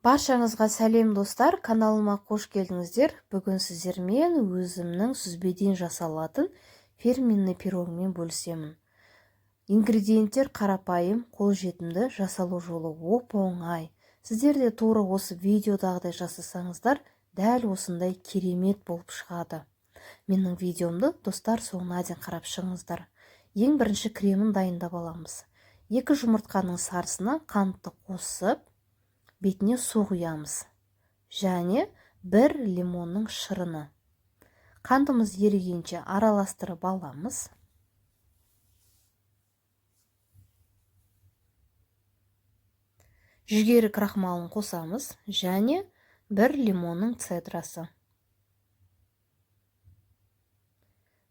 Баршаңызға сәлем достар, каналыма қош келдіңіздер. Бүгін сіздермен өзімнің сүзбеден жасалатын фирменный пирогымен бөлісемін. Ингредиенттер қарапайым, қолжетімді, жасалу жолы оп-оңай. Сіздер де тура осы видеодағыдай жасасаңыздар, дәл осындай керемет болып шығады. Менің видеомды достар соңына дейін қарап шығыңыздар. Ең бірінші кремін дайындап аламыз. 2 жұмыртқаның сарысына қантты қосып, бетіне су құямыз. Және 1 лимонның шырыны. Қантымыз ерігенше араластырып аламыз. Жүгері крахмалын қосамыз және 1 лимонның цедрасы.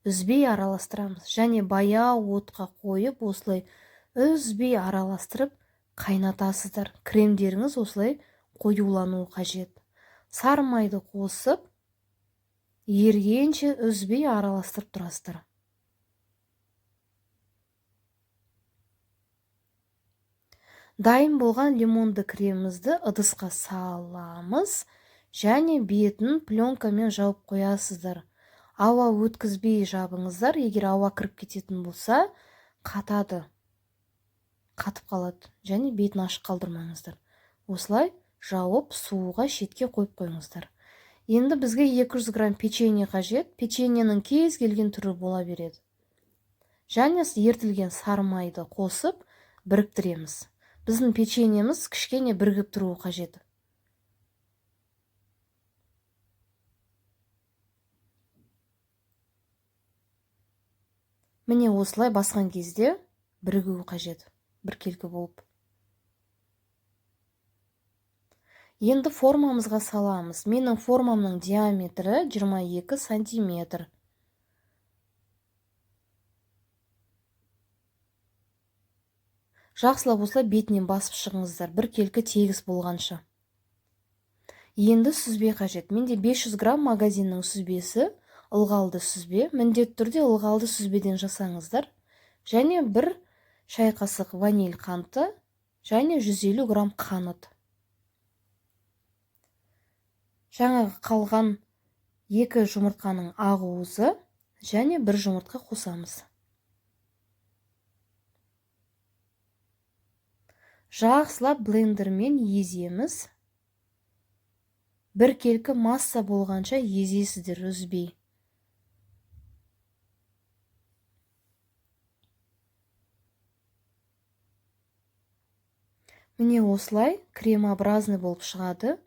Үзбей араластырамыз және баяу отқа қойып, осылай үзбей араластырып қайнатасыздар. Кремдеріңіз осылай қоюлану қажет. Сары майды қосып, ергенше үзбей араластырып тұрасыздар. Дайын болған лимонды кремімізді ыдысқа саламыз және бетін пленкамен жауып қоясыздар. Ауа өткізбей жабыңыздар. Егер ауа кіріп кететін болса, қатады. Қатып қалады және бетін ашық қалдырмаңыздар. Осылай жауып суға шетке қойып қойыңыздар. Енді бізге 200 грамм печенье қажет. Печеньенің кез келген түрі бола береді. Және ертілген сары майды қосып біріктіреміз. Біздің печеньеміз кішкене бірігіп тұруы қажет. Міне осылай басқан кезде бірігуі қажет. Біркелкі болып. Енді формамызға саламыз. Менің формамның диаметрі 22 сантиметр. Жақсылап осылай бетінен басып шығыңыздар, біркелкі тегіс болғанша. Енді сүзбе қажет. Менде 500 грамм магазиннің сүзбесі, ылғалды сүзбе. Міндетті түрде ылғалды сүзбеден жасаңыздар. Және 1 шай қасық ваниль қанты және 150 грамм қант. Жаңағы қалған 2 жұмыртқаның ағуызы және 1 жұмыртқа қосамыз. Жақсылап блендермен еземіз. Біркелкі масса болғанша езесіздер үзбей. Міне осылай кремообразный болып шығады.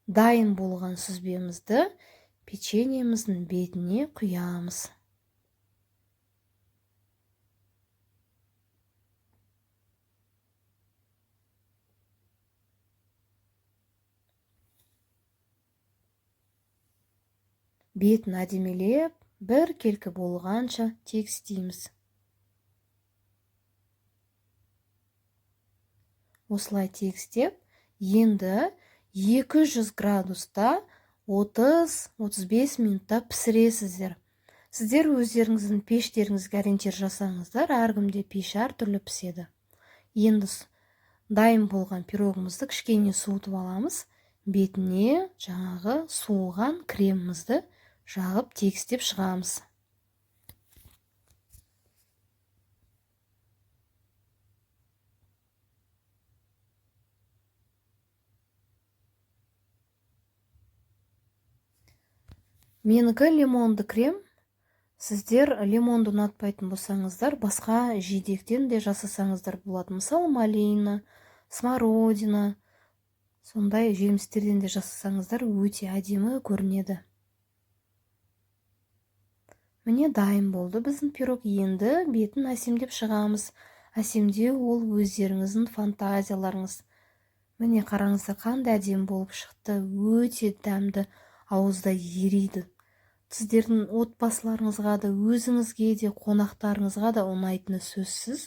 Дайын болған сүзбемізді печеньеміздің бетіне құямыз. Бетін әдемелеп, біркелкі болғанша тегістейміз. Осылай тегістеп, енді 200 градуста 30-35 минутта пісіресіздер. Сіздер өздеріңіздің пештеріңізге ориентир жасаңыздар, әркімде пеш әртүрлі піседі. Енді дайын болған пирогымызды кішкене суытып аламыз. Бетіне жаңағы суыған кремімізді жағып тегістеп шығамыз. Менікі лимонды крем. Сіздер лимонды ұнатпайтын болсаңыздар, басқа жидектен де жасасаңыздар болады. Мысалы, малина, смородина, сондай жемістерден де жасасаңыздар өте әдемі көрінеді. Міне дайын болды біздің пирог. Енді бетін әсемдеп шығамыз. Әсемдеу ол өздеріңіздің фантазияларыңыз. Міне қараңыздар, қандай әдемі болып шықты. Өте дәмді, ауызда ериді. Сіздердің отбасыларыңызға да, өзіңізге де, қонақтарыңызға да ұнайтыны сөзсіз.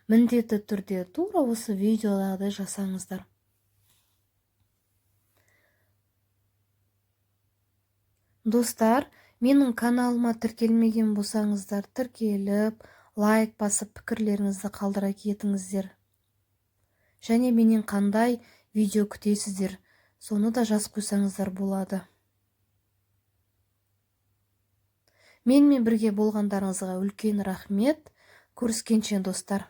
Міндетті түрде тура осы видеода жасаңыздар. Достар, менің каналыма тіркелмеген болсаңыздар, тіркеліп, лайк басып, пікірлеріңізді қалдыра кетіңіздер. Және менен қандай видео күтесіздер, соны да жазып қойсаңыздар болады. Менімен бірге болғандарыңызға үлкен рахмет. Көріскенше достар.